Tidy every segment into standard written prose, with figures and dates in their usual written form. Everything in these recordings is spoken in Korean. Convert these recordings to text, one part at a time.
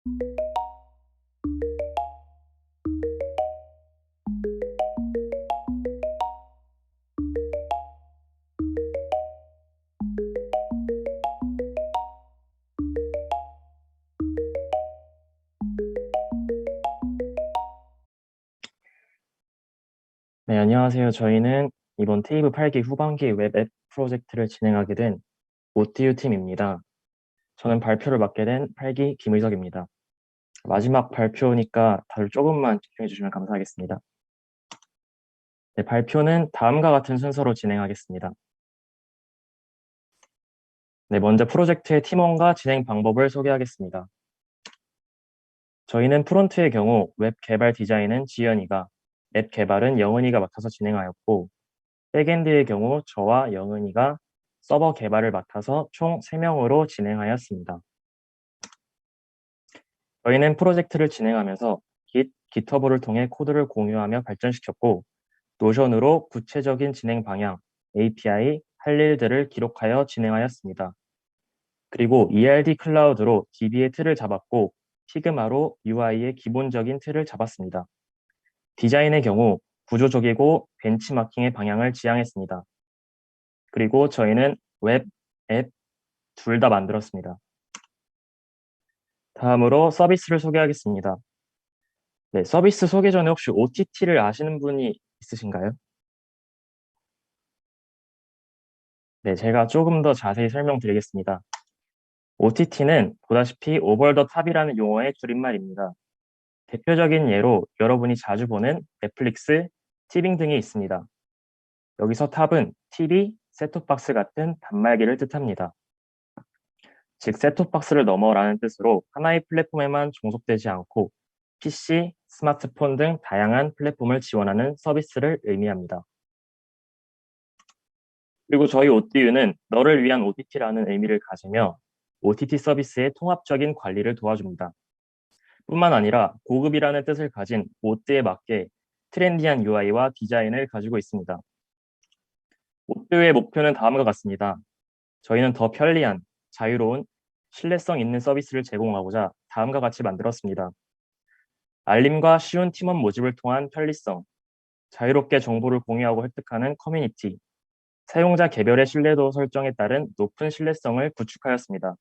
네, 안녕하세요. 저희는 이번 테이블 8기 후반기 웹 앱 프로젝트를 진행하게 된 오티유 팀입니다. 저는 발표를 맡게 된 8기 김의석입니다. 마지막 발표니까 다들 조금만 집중해 주시면 감사하겠습니다. 네, 발표는 다음과 같은 순서로 진행하겠습니다. 네, 먼저 프로젝트의 팀원과 진행 방법을 소개하겠습니다. 저희는 프론트의 경우 웹 개발 디자인은 지연이가, 앱 개발은 영은이가 맡아서 진행하였고, 백엔드의 경우 저와 영은이가 서버 개발을 맡아서 총 3명으로 진행하였습니다. 저희는 프로젝트를 진행하면서 Git, GitHub을 통해 코드를 공유하며 발전시켰고, 노션으로 구체적인 진행 방향, API, 할 일들을 기록하여 진행하였습니다. 그리고 ERD 클라우드로 DB의 틀을 잡았고, 피그마로 UI의 기본적인 틀을 잡았습니다. 디자인의 경우 구조적이고 벤치마킹의 방향을 지향했습니다. 그리고 저희는 웹, 앱 둘 다 만들었습니다. 다음으로 서비스를 소개하겠습니다. 네, 서비스 소개 전에 혹시 OTT를 아시는 분이 있으신가요? 네, 제가 조금 더 자세히 설명드리겠습니다. OTT는 보다시피 오버 더 탑이라는 용어의 줄임말입니다. 대표적인 예로 여러분이 자주 보는 넷플릭스, 티빙 등이 있습니다. 여기서 탑은 TV, 셋톱박스 같은 단말기를 뜻합니다. 즉, 셋톱박스를 넘어라는 뜻으로 하나의 플랫폼에만 종속되지 않고 PC, 스마트폰 등 다양한 플랫폼을 지원하는 서비스를 의미합니다. 그리고 저희 OTU는 너를 위한 OTT라는 의미를 가지며 OTT 서비스의 통합적인 관리를 도와줍니다. 뿐만 아니라 고급이라는 뜻을 가진 OT에 맞게 트렌디한 UI와 디자인을 가지고 있습니다. OTU의 목표는 다음과 같습니다. 저희는 더 편리한, 자유로운, 신뢰성 있는 서비스를 제공하고자 다음과 같이 만들었습니다. 알림과 쉬운 팀원 모집을 통한 편리성, 자유롭게 정보를 공유하고 획득하는 커뮤니티, 사용자 개별의 신뢰도 설정에 따른 높은 신뢰성을 구축하였습니다.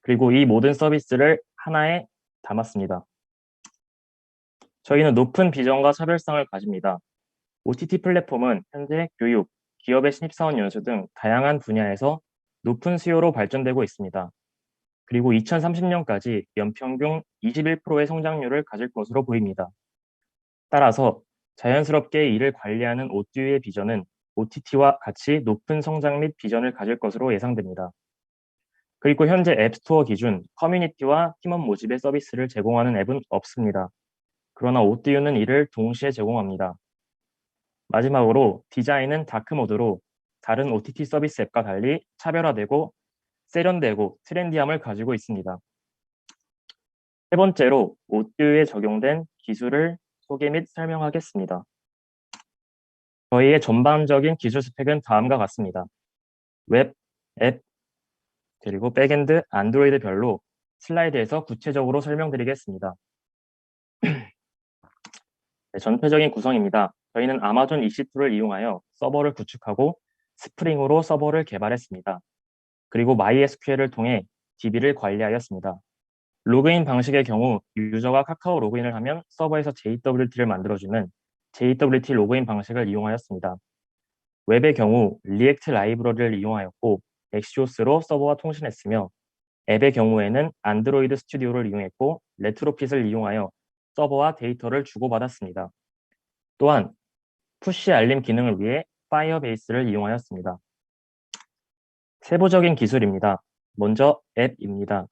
그리고 이 모든 서비스를 하나에 담았습니다. 저희는 높은 비전과 차별성을 가집니다. OTT 플랫폼은 현재 교육, 기업의 신입사원 연수 등 다양한 분야에서 높은 수요로 발전되고 있습니다. 그리고 2030년까지 연평균 21%의 성장률을 가질 것으로 보입니다. 따라서 자연스럽게 이를 관리하는 OTU의 비전은 OTT와 같이 높은 성장 및 비전을 가질 것으로 예상됩니다. 그리고 현재 앱스토어 기준 커뮤니티와 팀원 모집의 서비스를 제공하는 앱은 없습니다. 그러나 OTU는 이를 동시에 제공합니다. 마지막으로 디자인은 다크모드로 다른 OTT 서비스 앱과 달리 차별화되고 세련되고 트렌디함을 가지고 있습니다. 세 번째로 OTU에 적용된 기술을 소개 및 설명하겠습니다. 저희의 전반적인 기술 스펙은 다음과 같습니다. 웹, 앱, 그리고 백엔드, 안드로이드별로 슬라이드에서 구체적으로 설명드리겠습니다. 네, 전체적인 구성입니다. 저희는 아마존 EC2를 이용하여 서버를 구축하고 스프링으로 서버를 개발했습니다. 그리고 MySQL을 통해 DB를 관리하였습니다. 로그인 방식의 경우 유저가 카카오 로그인을 하면 서버에서 JWT를 만들어주는 JWT 로그인 방식을 이용하였습니다. 웹의 경우 리액트 라이브러리를 이용하였고 엑시오스로 서버와 통신했으며 앱의 경우에는 안드로이드 스튜디오를 이용했고 레트로핏을 이용하여 서버와 데이터를 주고받았습니다. 또한 푸시 알림 기능을 위해 파이어베이스를 이용하였습니다. 세부적인 기술입니다. 먼저 앱입니다.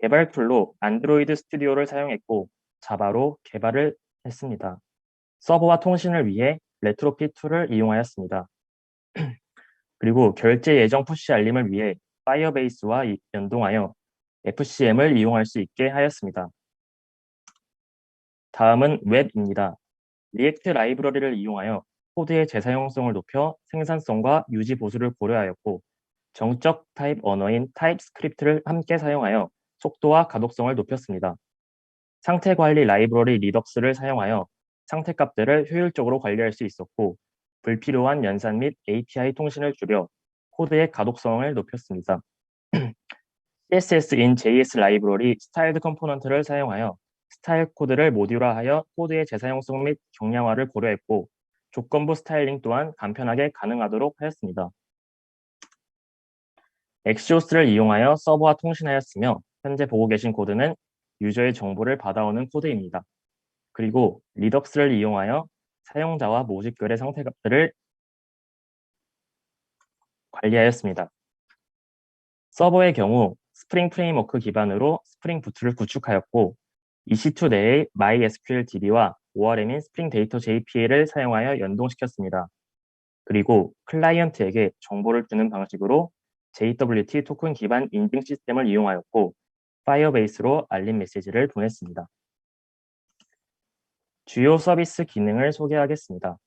개발 툴로 안드로이드 스튜디오를 사용했고 자바로 개발을 했습니다. 서버와 통신을 위해 레트로핏 툴을 이용하였습니다. 그리고 결제 예정 푸시 알림을 위해 파이어베이스와 연동하여 FCM을 이용할 수 있게 하였습니다. 다음은 웹입니다. 리액트 라이브러리를 이용하여 코드의 재사용성을 높여 생산성과 유지 보수를 고려하였고 정적 타입 언어인 타입스크립트를 함께 사용하여 속도와 가독성을 높였습니다. 상태 관리 라이브러리 리덕스를 사용하여 상태 값들을 효율적으로 관리할 수 있었고, 불필요한 연산 및 API 통신을 줄여 코드의 가독성을 높였습니다. CSS in JS 라이브러리 스타일드 컴포넌트를 사용하여 스타일 코드를 모듈화하여 코드의 재사용성 및 경량화를 고려했고, 조건부 스타일링 또한 간편하게 가능하도록 하였습니다. 엑시오스를 이용하여 서버와 통신하였으며, 현재 보고 계신 코드는 유저의 정보를 받아오는 코드입니다. 그리고 리덕스를 이용하여 사용자와 모집글의 상태값들을 관리하였습니다. 서버의 경우 스프링 프레임워크 기반으로 스프링 부트를 구축하였고, EC2 내의 MySQL DB와 ORM인 스프링 데이터 JPA를 사용하여 연동시켰습니다. 그리고 클라이언트에게 정보를 주는 방식으로 JWT 토큰 기반 인증 시스템을 이용하였고, 파이어베이스로 알림 메시지를 보냈습니다. 주요 서비스 기능을 소개하겠습니다.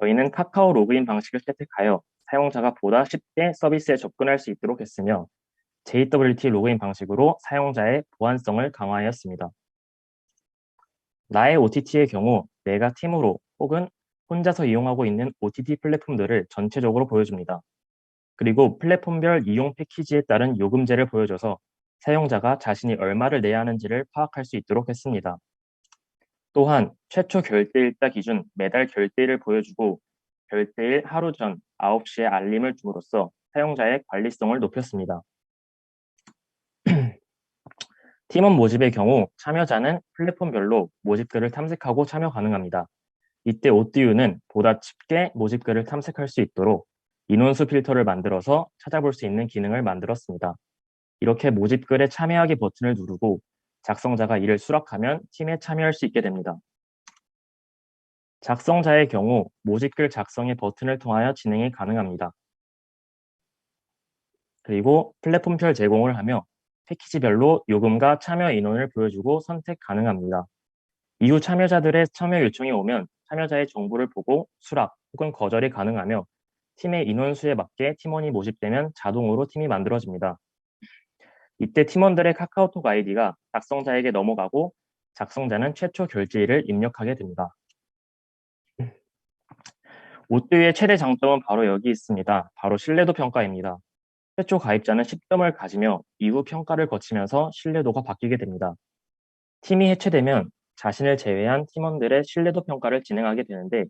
저희는 카카오 로그인 방식을 채택하여 사용자가 보다 쉽게 서비스에 접근할 수 있도록 했으며, JWT 로그인 방식으로 사용자의 보안성을 강화하였습니다. 나의 OTT의 경우 내가 팀으로 혹은 혼자서 이용하고 있는 OTT 플랫폼들을 전체적으로 보여줍니다. 그리고 플랫폼별 이용 패키지에 따른 요금제를 보여줘서 사용자가 자신이 얼마를 내야 하는지를 파악할 수 있도록 했습니다. 또한 최초 결제일자 기준 매달 결제일을 보여주고, 결제일 하루 전 9시에 알림을 줌으로써 사용자의 관리성을 높였습니다. 팀원 모집의 경우 참여자는 플랫폼별로 모집글을 탐색하고 참여 가능합니다. 이때 ODU는 보다 쉽게 모집글을 탐색할 수 있도록 인원수 필터를 만들어서 찾아볼 수 있는 기능을 만들었습니다. 이렇게 모집글에 참여하기 버튼을 누르고 작성자가 이를 수락하면 팀에 참여할 수 있게 됩니다. 작성자의 경우 모집글 작성의 버튼을 통하여 진행이 가능합니다. 그리고 플랫폼별 제공을 하며 패키지별로 요금과 참여 인원을 보여주고 선택 가능합니다. 이후 참여자들의 참여 요청이 오면 참여자의 정보를 보고 수락 혹은 거절이 가능하며, 팀의 인원수에 맞게 팀원이 모집되면 자동으로 팀이 만들어집니다. 이때 팀원들의 카카오톡 아이디가 작성자에게 넘어가고 작성자는 최초 결제일을 입력하게 됩니다. 오뚜의 최대 장점은 바로 여기 있습니다. 바로 신뢰도 평가입니다. 최초 가입자는 10점을 가지며 이후 평가를 거치면서 신뢰도가 바뀌게 됩니다. 팀이 해체되면 자신을 제외한 팀원들의 신뢰도 평가를 진행하게 되는데,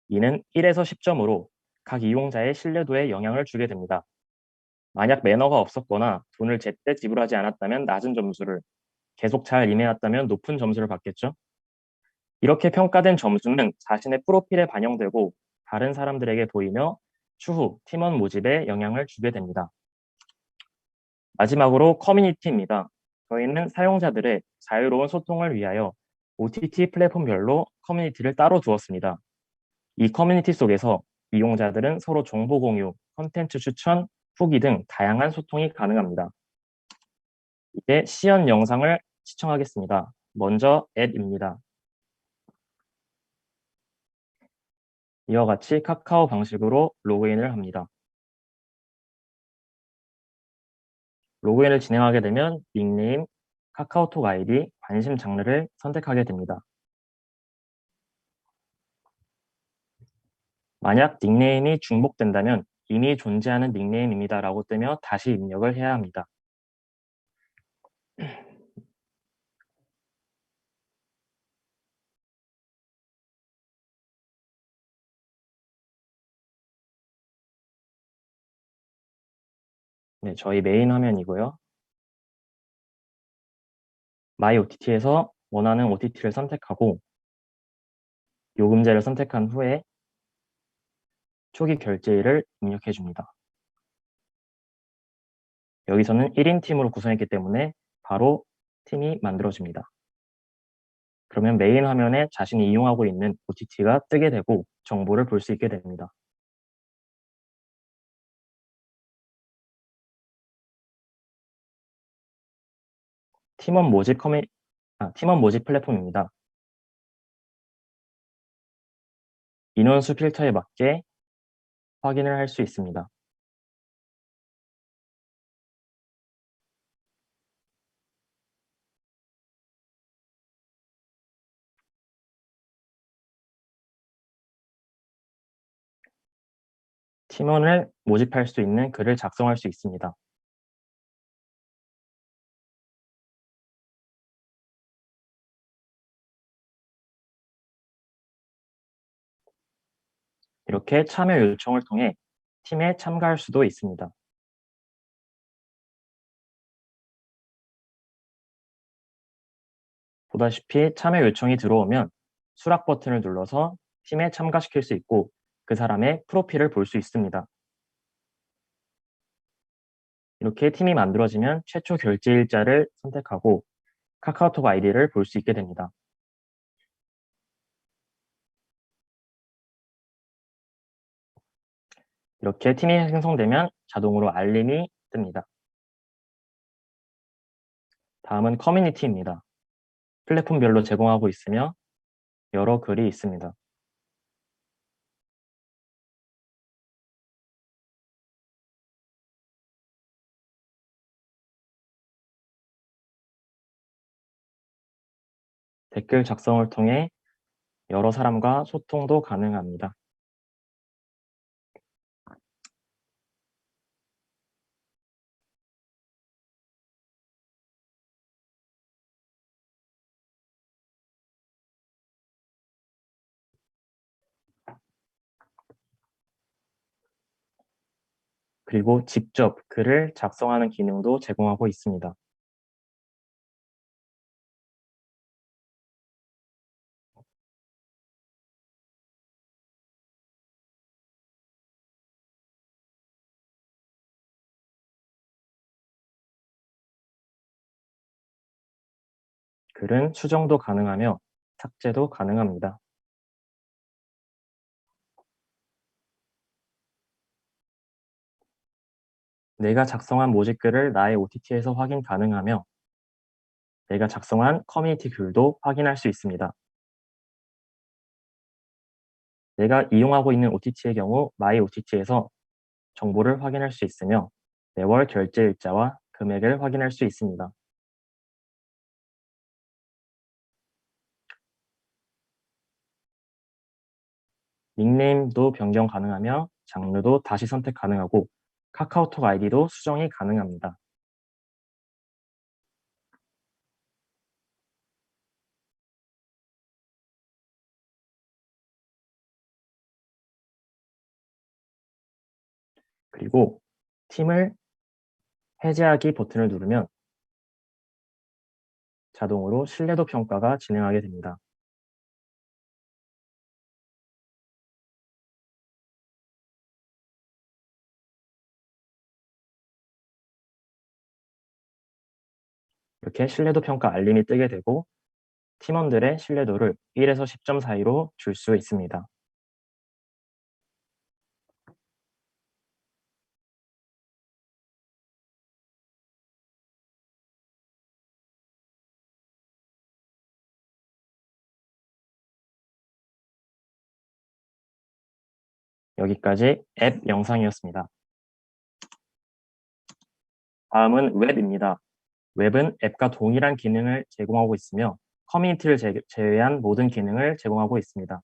이는 1에서 10점으로 각 이용자의 신뢰도에 영향을 주게 됩니다. 만약 매너가 없었거나 돈을 제때 지불하지 않았다면 낮은 점수를, 계속 잘 임해왔다면 높은 점수를 받겠죠. 이렇게 평가된 점수는 자신의 프로필에 반영되고 다른 사람들에게 보이며 추후 팀원 모집에 영향을 주게 됩니다. 마지막으로 커뮤니티입니다. 저희는 사용자들의 자유로운 소통을 위하여 OTT 플랫폼별로 커뮤니티를 따로 두었습니다. 이 커뮤니티 속에서 이용자들은 서로 정보 공유, 콘텐츠 추천, 후기 등 다양한 소통이 가능합니다. 이제 시연 영상을 시청하겠습니다. 먼저 앱입니다. 이와 같이 카카오 방식으로 로그인을 합니다. 로그인을 진행하게 되면 닉네임, 카카오톡 아이디, 관심 장르를 선택하게 됩니다. 만약 닉네임이 중복된다면 이미 존재하는 닉네임입니다 라고 뜨며 다시 입력을 해야 합니다. 네, 저희 메인 화면이고요. 마이 OTT에서 원하는 OTT를 선택하고 요금제를 선택한 후에 초기 결제일을 입력해 줍니다. 여기서는 1인 팀으로 구성했기 때문에 바로 팀이 만들어집니다. 그러면 메인 화면에 자신이 이용하고 있는 OTT가 뜨게 되고 정보를 볼 수 있게 됩니다. 팀원 모집 플랫폼입니다. 인원수 필터에 맞게 확인을 할 수 있습니다. 팀원을 모집할 수 있는 글을 작성할 수 있습니다. 이렇게 참여 요청을 통해 팀에 참가할 수도 있습니다. 보다시피 참여 요청이 들어오면 수락 버튼을 눌러서 팀에 참가시킬 수 있고 그 사람의 프로필을 볼 수 있습니다. 이렇게 팀이 만들어지면 최초 결제일자를 선택하고 카카오톡 아이디를 볼 수 있게 됩니다. 이렇게 팀이 생성되면 자동으로 알림이 뜹니다. 다음은 커뮤니티입니다. 플랫폼별로 제공하고 있으며 여러 글이 있습니다. 댓글 작성을 통해 여러 사람과 소통도 가능합니다. 그리고 직접 글을 작성하는 기능도 제공하고 있습니다. 글은 수정도 가능하며 삭제도 가능합니다. 내가 작성한 모집글을 나의 OTT에서 확인 가능하며 내가 작성한 커뮤니티 글도 확인할 수 있습니다. 내가 이용하고 있는 OTT의 경우 마이 OTT에서 정보를 확인할 수 있으며 매월 결제일자와 금액을 확인할 수 있습니다. 닉네임도 변경 가능하며 장르도 다시 선택 가능하고 카카오톡 아이디도 수정이 가능합니다. 그리고 팀을 해제하기 버튼을 누르면 자동으로 신뢰도 평가가 진행하게 됩니다. 이렇게 신뢰도 평가 알림이 뜨게 되고 팀원들의 신뢰도를 1에서 10점 사이로 줄 수 있습니다. 여기까지 앱 영상이었습니다. 다음은 웹입니다. 웹은 앱과 동일한 기능을 제공하고 있으며 커뮤니티를 제외한 모든 기능을 제공하고 있습니다.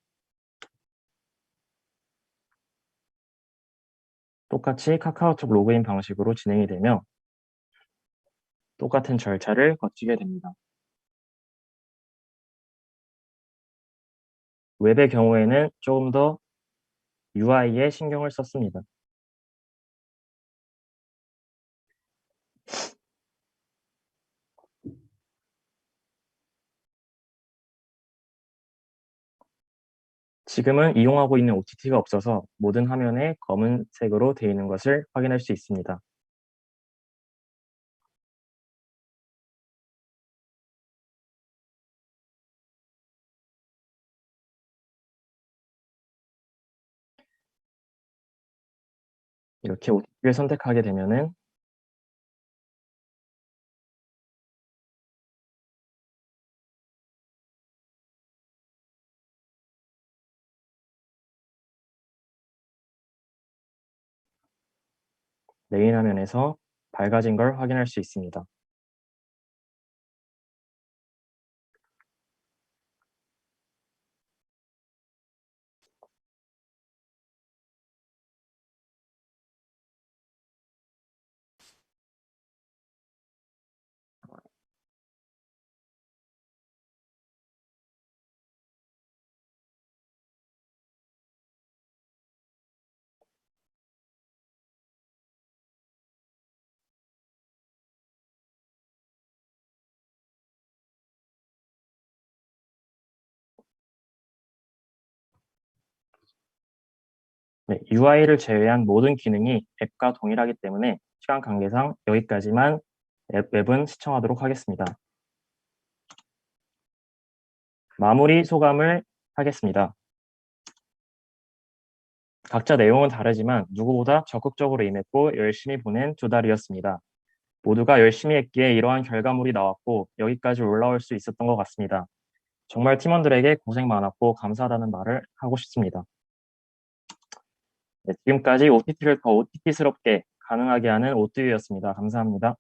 똑같이 카카오톡 로그인 방식으로 진행이 되며 똑같은 절차를 거치게 됩니다. 웹의 경우에는 조금 더 UI에 신경을 썼습니다. 지금은 이용하고 있는 OTT가 없어서 모든 화면에 검은색으로 되어 있는 것을 확인할 수 있습니다. 이렇게 OTT를 선택하게 되면은 메인 화면에서 밝아진 걸 확인할 수 있습니다. 네, UI를 제외한 모든 기능이 앱과 동일하기 때문에 시간 관계상 여기까지만 웹은 시청하도록 하겠습니다. 마무리 소감을 하겠습니다. 각자 내용은 다르지만 누구보다 적극적으로 임했고 열심히 보낸 두 달이었습니다. 모두가 열심히 했기에 이러한 결과물이 나왔고 여기까지 올라올 수 있었던 것 같습니다. 정말 팀원들에게 고생 많았고 감사하다는 말을 하고 싶습니다. 네, 지금까지 OTT를 더 OTT스럽게 가능하게 하는 오뚜유였습니다. 감사합니다.